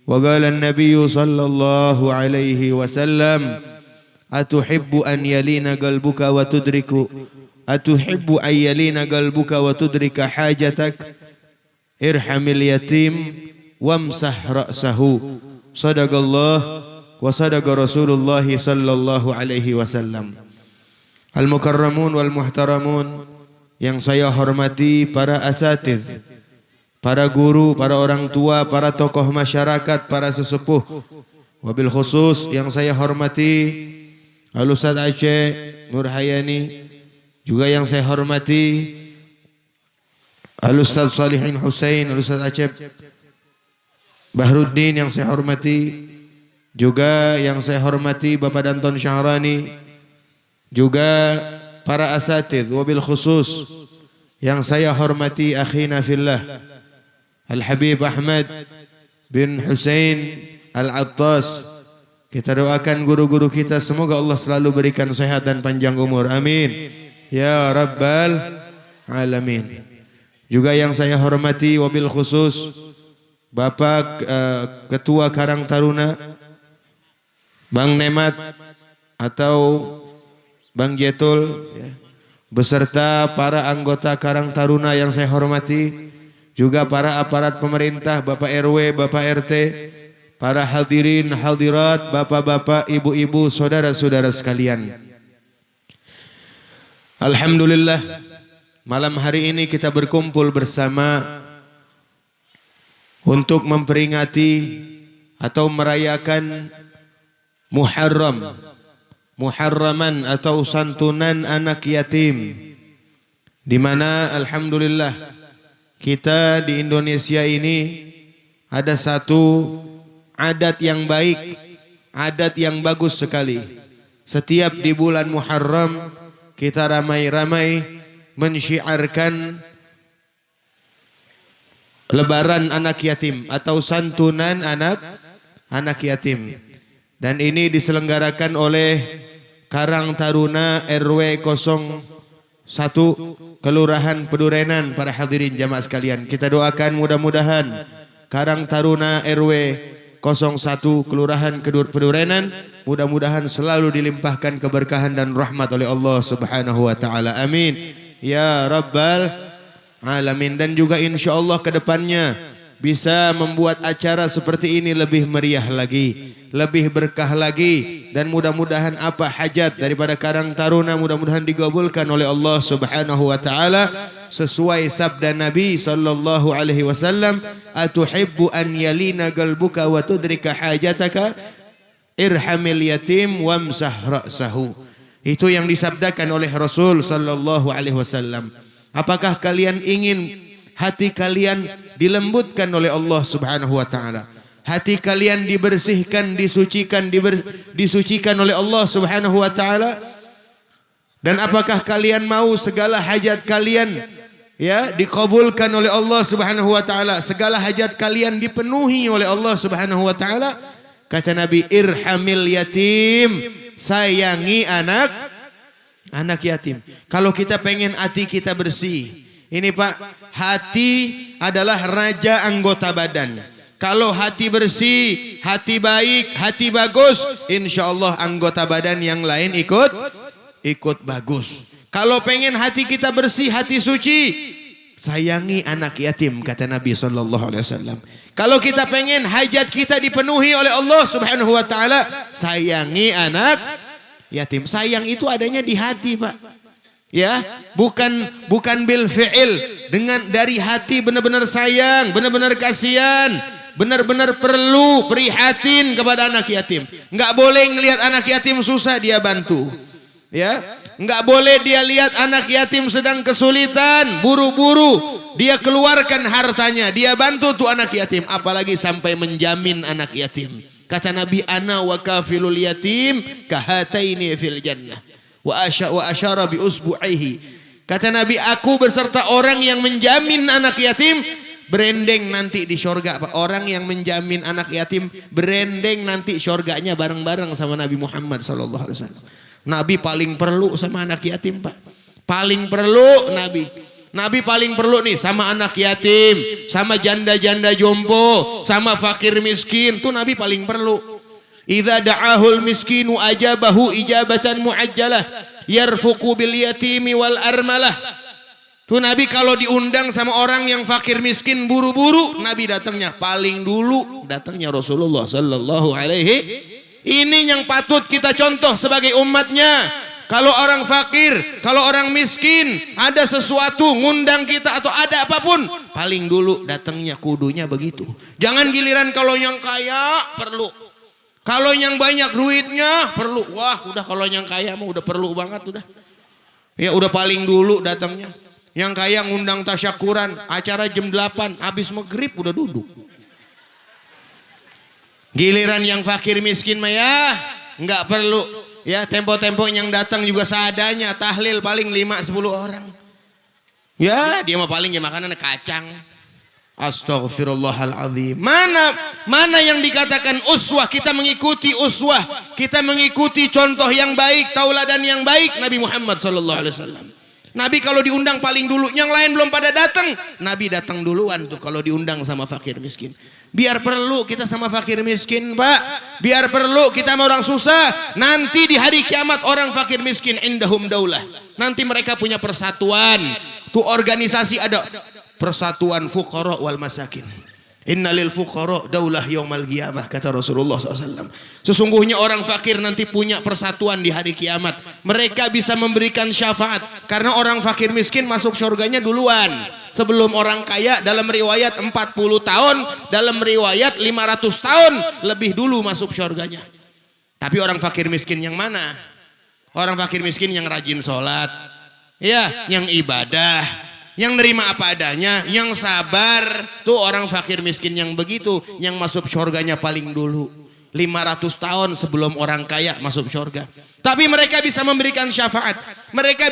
وقال النبي صلى الله عليه وسلم أتحب أن يلين قلبك وتدرك حاجتك ارحم اليتيم وامسح رأسه صدق الله وصدق رسول الله صلى الله عليه وسلم. Al-mukarramun wal muhtaramun, yang saya hormati para asatiz, para guru, para orang tua, para tokoh masyarakat, para sesepuh. Wabil khusus yang saya hormati Al-Ustaz Aceh Nur Hayani, juga yang saya hormati Al-Ustaz Salihin Husain, Al-Ustaz Aceh Bahruddin yang saya hormati, juga yang saya hormati Bapak Danton Syahrani, juga para asatiz. Wabil khusus yang saya hormati akhina fillah Al-Habib Ahmad bin Husain Al-Attas. Kita doakan guru-guru kita, semoga Allah selalu berikan sehat dan panjang umur, amin ya rabbal alamin. Juga yang saya hormati wabil khusus Bapak Ketua Karang Taruna Bang Nemat atau Bang Jetul ya, beserta para anggota Karang Taruna yang saya hormati, juga para aparat pemerintah, Bapak RW, Bapak RT, para hadirin hadirat, bapak-bapak, ibu-ibu, saudara-saudara sekalian. Alhamdulillah, malam hari ini kita berkumpul bersama untuk memperingati atau merayakan Muharraman atau santunan anak yatim, di mana alhamdulillah kita di Indonesia ini ada satu adat yang baik, adat yang bagus sekali. Setiap di bulan Muharram kita ramai-ramai mensyiarkan lebaran anak yatim atau santunan anak yatim. Dan ini diselenggarakan oleh Karang Taruna RW 01 Kelurahan Pedurenan. Para hadirin jamaah sekalian, kita doakan mudah-mudahan Karang Taruna RW 01 Kelurahan Pedurenan mudah-mudahan selalu dilimpahkan keberkahan dan rahmat oleh Allah Subhanahu wa taala, amin ya rabbal alamin. Dan juga insyaallah ke depannya bisa membuat acara seperti ini lebih meriah lagi, lebih berkah lagi, dan mudah-mudahan apa hajat daripada Karang Taruna mudah-mudahan digabulkan oleh Allah Subhanahu wa taala sesuai sabda Nabi sallallahu alaihi wasallam, atuhibbu an yalina qalbuka wa tudrika hajataka irhamil yatim wamsah ra'sahu. Itu yang disabdakan oleh Rasul sallallahu alaihi wasallam. Apakah kalian ingin hati kalian dilembutkan oleh Allah Subhanahu wa taala? Hati kalian dibersihkan, disucikan oleh Allah Subhanahu wa taala? Dan apakah kalian mau segala hajat kalian ya dikabulkan oleh Allah Subhanahu wa taala? Segala hajat kalian dipenuhi oleh Allah Subhanahu wa taala? Kata Nabi, irhamil yatim, sayangi anak yatim. Kalau kita pengen hati kita bersih, ini Pak, hati adalah raja anggota badan. Kalau hati bersih, hati baik, hati bagus, insya Allah anggota badan yang lain ikut bagus. Kalau pengen hati kita bersih, hati suci, sayangi anak yatim, kata Nabi SAW. Kalau kita pengen hajat kita dipenuhi oleh Allah Subhanahu wa taala, sayangi anak yatim. Sayang itu adanya di hati, Pak. Ya, bukan bil fi'il, dengan dari hati benar-benar sayang, benar-benar kasihan, benar-benar perlu prihatin kepada anak yatim. Enggak boleh ngelihat anak yatim susah dia bantu. Ya, enggak boleh dia lihat anak yatim sedang kesulitan, buru-buru dia keluarkan hartanya, dia bantu tuh anak yatim, apalagi sampai menjamin anak yatim. Kata Nabi, ana wa kafilul yatim kahataini fil jannah. Wa asyara bi usbu'ihi. Kata Nabi, aku beserta orang yang menjamin anak yatim berendeng nanti di syurga. Orang yang menjamin anak yatim berendeng nanti syurganya bareng-bareng sama Nabi Muhammad sallallahu alaihi wasallam. Nabi paling perlu sama anak yatim, Pak. Paling perlu Nabi. Nabi paling perlu nih sama anak yatim, sama janda-janda jompo, sama fakir miskin. Tuh Nabi paling perlu. Idza da'ahul miskinu ajabahu ijabatan muajjalah yarfuqu bil yatimi wal armalah. Tuh Nabi kalau diundang sama orang yang fakir miskin buru-buru, Nabi datangnya paling dulu, datangnya Rasulullah sallallahu alaihi. Ini yang patut kita contoh sebagai umatnya. Kalau orang fakir, kalau orang miskin, ada sesuatu ngundang kita atau ada apapun, paling dulu datangnya kudunya begitu. Jangan giliran kalau yang kaya perlu. Kalau yang banyak duitnya perlu. Wah, udah kalau yang kaya mah udah perlu banget udah. Ya udah paling dulu datangnya. Yang kaya ngundang tasyakuran, acara jam 8, habis maghrib udah duduk. Giliran yang fakir miskin mah ya nggak perlu. Ya tempo-tempo yang datang juga seadanya, tahlil paling 5-10 orang. Ya dia mah paling ya makanan kacang. Astaghfirullahaladzim. Mana yang dikatakan uswah, kita mengikuti uswah, kita mengikuti contoh yang baik, tauladan yang baik Nabi Muhammad sallallahu alaihi wasallam. Nabi kalau diundang paling dulu, yang lain belum pada datang, Nabi datang duluan tuh kalau diundang sama fakir miskin. Biar perlu kita sama fakir miskin, Pak. Biar perlu kita sama orang susah. Nanti di hari kiamat orang fakir miskin indahum daulah. Nanti mereka punya persatuan. Tuh organisasi ada persatuan fuqara wal masakin. Innalil fuqara daulah yaumal qiyamah, kata Rasulullah SAW. Sesungguhnya orang fakir nanti punya persatuan di hari kiamat. Mereka bisa memberikan syafaat. Karena orang fakir miskin masuk surganya duluan. Sebelum orang kaya, dalam riwayat 40 tahun, dalam riwayat 500 tahun lebih dulu masuk surganya. Tapi orang fakir miskin yang mana? Orang fakir miskin yang rajin sholat, ya, yang ibadah, yang nerima apa adanya, yang sabar. Tuh orang fakir miskin yang begitu, yang masuk surganya paling dulu. 500 tahun sebelum orang kaya masuk surga. Tapi mereka bisa memberikan syafaat. Mereka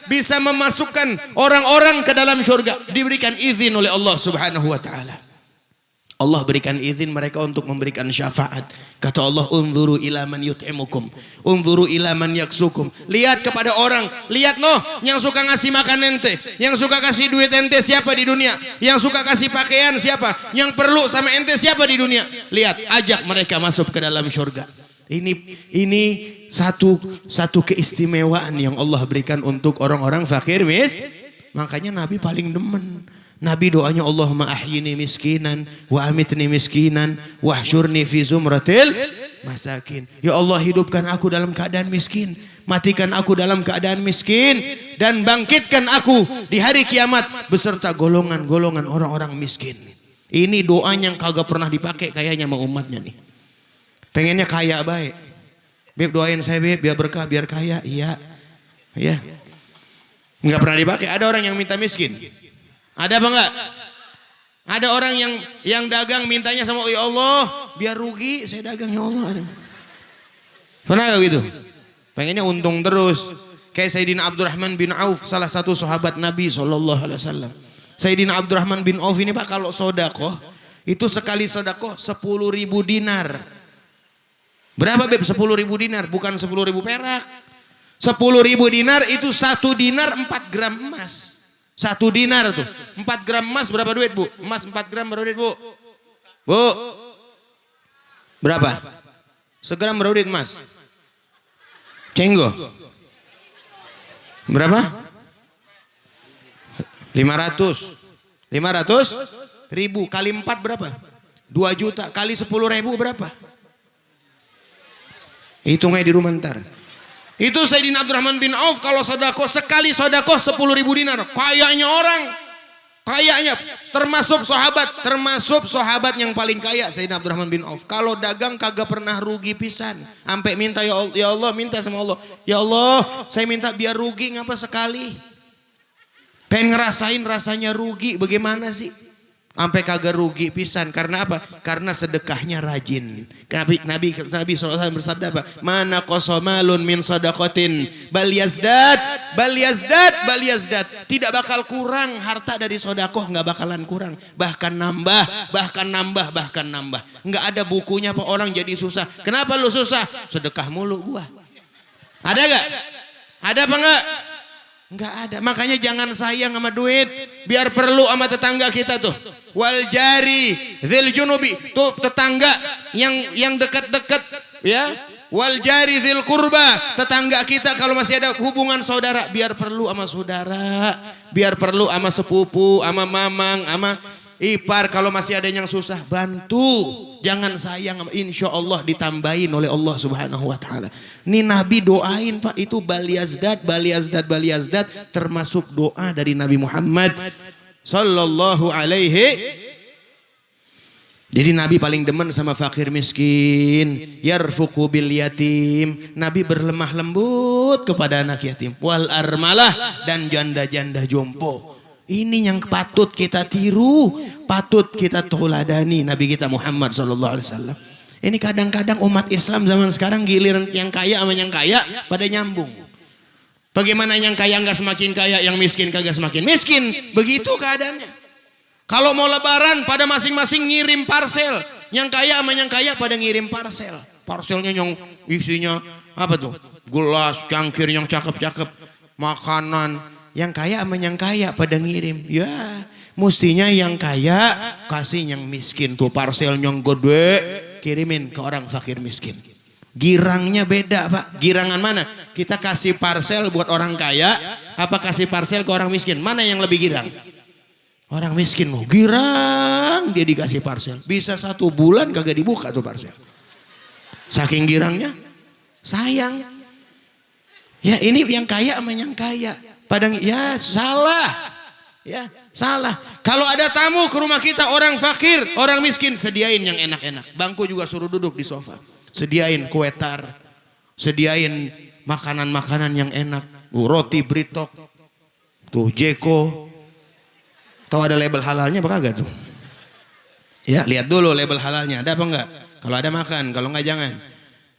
bisa memasukkan orang-orang ke dalam surga. Diberikan izin oleh Allah Subhanahu wa taala. Allah berikan izin mereka untuk memberikan syafaat. Kata Allah, unzuru ila man yut'imukum, unzuru ila man yaksukum. Lihat kepada orang, lihat noh, yang suka ngasih makan ente, yang suka kasih duit ente siapa di dunia, yang suka kasih pakaian siapa, yang perlu sama ente siapa di dunia. Lihat, ajak mereka masuk ke dalam surga. Ini satu keistimewaan yang Allah berikan untuk orang-orang fakir makanya Nabi paling demen. Nabi doanya Allahumma ahyini miskinan wa amitni miskinan wahsyurni fi zumratil masakin. Ya Allah, hidupkan aku dalam keadaan miskin, matikan aku dalam keadaan miskin, dan bangkitkan aku di hari kiamat beserta golongan-golongan orang-orang miskin. Ini doanya yang kagak pernah dipakai kayaknya sama umatnya nih. Pengennya kaya baik. Beb doain saya beb biar berkah, biar kaya. Iya. Ya. Enggak pernah dipakai. Ada orang yang minta miskin. Ada apa enggak? Ada orang yang dagang mintanya sama ya Allah, biar rugi saya dagang ya Allah. Pernah enggak gitu? Pengennya untung terus. Kayak Sayyidina Abdurrahman bin Auf, salah satu sahabat Nabi SAW. Sayyidina Abdurrahman bin Auf ini Pak, kalau sodakoh, itu sekali sodakoh 10.000 dinar. Berapa beb 10.000 dinar? Bukan 10.000 perak. 10.000 dinar itu 1 dinar 4 gram emas. 1 dinar tuh 4 gram emas berapa duit bu? Emas 4 gram berapa duit bu? Bu berapa? Segram berapa duit emas? Cenggo berapa? 500 ribu kali 4 berapa? 2 juta kali 10.000 berapa? Hitungnya di rumah ntar. Itu Sayyidina Abdurrahman bin Auf kalau sodako, sekali sodako 10.000 dinar. Kayanya orang, kayanya termasuk sahabat yang paling kaya Sayyidina Abdurrahman bin Auf. Kalau dagang kagak pernah rugi pisan. Sampai minta ya Allah, minta sama Allah. Ya Allah, saya minta biar rugi ngapa sekali. Pengen ngerasain rasanya rugi bagaimana sih? Sampai kagak rugi pisan. Karena apa? Karena sedekahnya rajin. Nabi SAW bersabda apa? Mana qasamalun min sadaqatin bal yazdad. Tidak bakal kurang harta dari sodakoh, nggak bakalan kurang. Bahkan nambah. Nggak ada bukunya apa orang jadi susah. Kenapa lu susah? Sedekah mulu gua. Ada gak? Ada apa enggak? Enggak ada. Makanya jangan sayang sama duit. Biar perlu sama tetangga kita tuh. Wal jari dzil junubi. Tuh tetangga yang dekat-dekat ya. Wal jari dzil qurba. Tetangga kita kalau masih ada hubungan saudara, biar perlu sama saudara, biar perlu sama sepupu, sama mamang, sama ipar, kalau masih ada yang susah bantu. Jangan sayang, insya Allah ditambahin oleh Allah Subhanahu wa taala. Ini Nabi doain Pak, itu baliazdat termasuk doa dari Nabi Muhammad sallallahu alaihi. Jadi Nabi paling demen sama fakir miskin, yarfuqu bil yatim. Nabi berlemah lembut kepada anak yatim, wal armalah, dan janda-janda jompo. Ini yang patut kita tiru, patut kita tauladani Nabi kita Muhammad sallallahu alaihi wasallam. Ini kadang-kadang umat Islam zaman sekarang giliran yang kaya sama yang kaya pada nyambung. Bagaimana yang kaya nggak semakin kaya, yang miskin kagak semakin miskin. Begitu keadaannya. Kalau mau lebaran pada masing-masing ngirim parcel. Yang kaya sama yang kaya pada ngirim parcel. Parcelnya yang isinya apa tuh? Gelas, cangkir yang cakep-cakep, makanan. Yang kaya sama yang kaya pada ngirim. Ya, mestinya yang kaya kasih yang miskin tuh parcel yang gede, kirimin ke orang fakir miskin. Girangnya beda Pak. Girangan mana? Kita kasih parcel buat orang kaya, apa kasih parcel ke orang miskin? Mana yang lebih girang? Orang miskin mau girang, dia dikasih parcel. Bisa 1 bulan kagak dibuka tuh parcel. Saking girangnya, sayang. Ya ini yang kaya sama yang kaya. Padang ya salah, ya salah. Kalau ada tamu ke rumah kita orang fakir, orang miskin, sediain yang enak-enak. Bangku juga suruh duduk di sofa. Sediain kue tar, sediain makanan-makanan yang enak. Roti Britok, tuh Jeko. Tahu ada label halalnya apa kagak tuh? Ya lihat dulu label halalnya ada apa enggak. Kalau ada makan, kalau enggak jangan.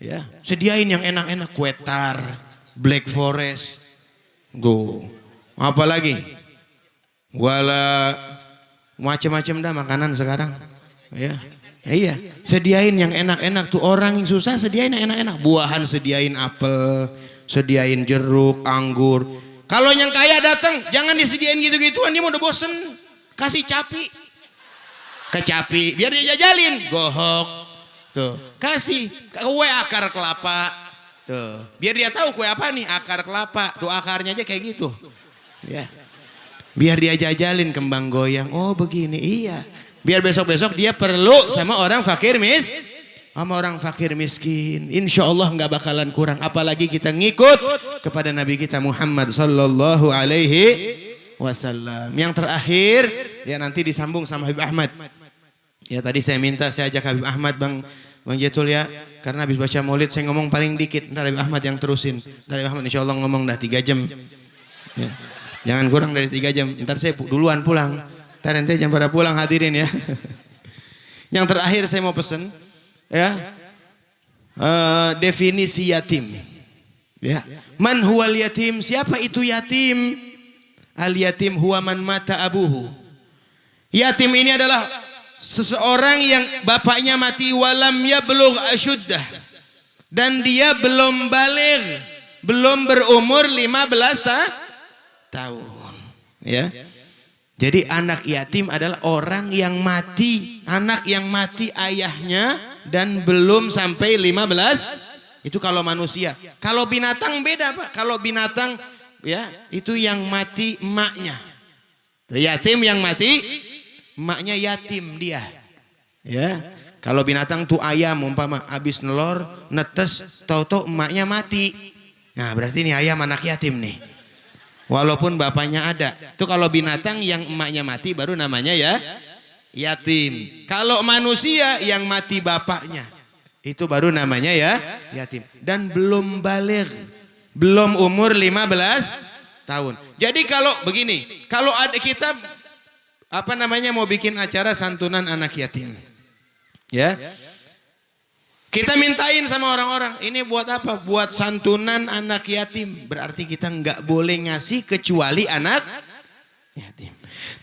Ya sediain yang enak-enak, kue tar, Black Forest. Tuh, apa lagi? Wala macam-macam dah makanan sekarang. Ya, iya. Sediain yang enak-enak tuh, orang yang susah sediain yang enak-enak. Buahan sediain apel, sediain jeruk, anggur. Kalau yang kaya datang, jangan disediain gitu-gituan, dia mau udah bosen. Kasih capi, kecapi, biar dia jajalin. Gohok, tuh. Kasih kue akar kelapa. Tuh, biar dia tahu kue apa nih, akar kelapa. Tuh akarnya aja kayak gitu. Ya. Biar dia jajalin kembang goyang. Oh begini, iya. Biar besok-besok dia perlu sama orang fakir miskin. Insya Allah nggak bakalan kurang. Apalagi kita ngikut kepada Nabi kita Muhammad sallallahu alaihi wasallam. Yang terakhir, ya nanti disambung sama Habib Ahmad. Ya tadi saya minta, saya ajak Habib Ahmad Bang Jetul ya, karena habis baca maulid saya ngomong paling dikit. Ntar Habib Ahmad yang terusin. Ntar Habib Ahmad insya Allah ngomong dah 3 jam. Ya. Jangan kurang dari 3 jam. Ntar saya duluan pulang. Ntar nanti jam pada pulang hadirin ya. Yang terakhir saya mau pesen ya, definisi yatim. Ya. Man huwal yatim? Siapa itu yatim? Al yatim huwa man mata abuhu. Yatim ini adalah seseorang yang bapaknya mati walam yablugh asyuddah, dan dia belum baligh, belum berumur 15 tahun. Ya. Jadi anak yatim adalah orang yang mati, anak yang mati ayahnya dan belum sampai 15. Itu kalau manusia. Kalau binatang beda Pak. Kalau binatang ya itu yang mati emaknya. Yatim yang mati emaknya, yatim dia. Ya. Kalau binatang tuh ayam umpama habis nelor, netes, tahu-tahu emaknya mati. Nah, berarti ini ayam anak yatim nih. Walaupun bapaknya ada. Itu kalau binatang yang emaknya mati baru namanya ya yatim. Kalau manusia yang mati bapaknya, itu baru namanya ya yatim. Dan belum baligh, belum umur 15 tahun. Jadi kalau begini, kalau ada kita mau bikin acara santunan anak yatim, ya kita mintain sama orang-orang, ini buat apa? Buat santunan anak yatim. Berarti kita nggak boleh ngasih kecuali anak yatim.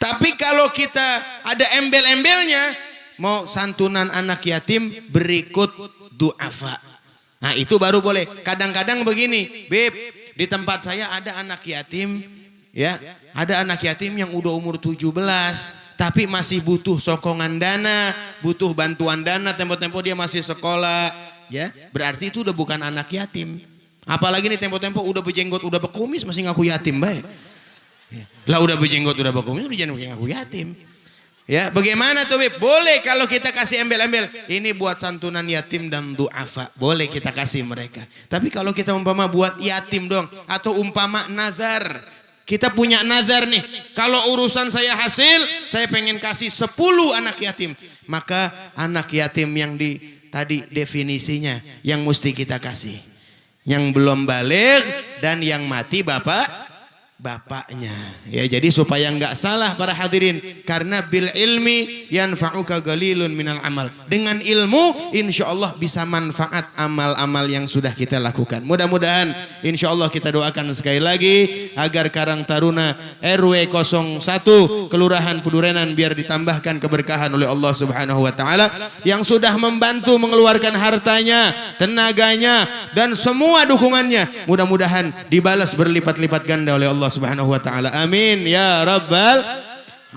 Tapi kalau kita ada embel-embelnya, mau santunan anak yatim berikut du'afa, nah itu baru boleh. Kadang-kadang begini, Beb, Di tempat saya ada anak yatim, ya, ada anak yatim yang udah umur 17 tapi masih butuh sokongan dana, butuh bantuan dana, tempo-tempo dia masih sekolah, ya. Berarti itu udah bukan anak yatim. Apalagi nih tempo-tempo udah berjenggot, udah berkumis masih ngaku yatim, baik. Lah udah berjenggot, udah berkumis, udah jangan ngaku yatim. Ya, bagaimana tuh Bib? Boleh kalau kita kasih embel-embel, ini buat santunan yatim dan duafa, boleh kita kasih mereka. Tapi kalau kita umpama buat yatim dong, atau umpama nazar, kita punya nazar nih, kalau urusan saya hasil, saya pengen kasih 10 anak yatim, maka anak yatim yang tadi definisinya yang mesti kita kasih, yang belum balik dan yang mati bapaknya, ya. Jadi supaya nggak salah para hadirin, karena bil ilmi yanfa'uka galilun minal amal, dengan ilmu insya Allah bisa manfaat amal-amal yang sudah kita lakukan. Mudah-mudahan insya Allah kita doakan sekali lagi agar Karang Taruna RW 01 Kelurahan Pedurenan biar ditambahkan keberkahan oleh Allah Subhanahu wa taala, yang sudah membantu mengeluarkan hartanya, tenaganya dan semua dukungannya, mudah-mudahan dibalas berlipat-lipat ganda oleh Allah Subhanahu wa taala. Amin ya rabbal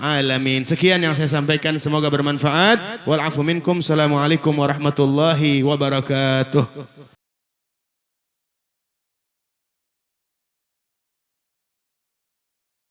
alamin. Sekian yang saya sampaikan, semoga bermanfaat. Wal afu minkum. Assalamualaikum warahmatullahi wabarakatuh.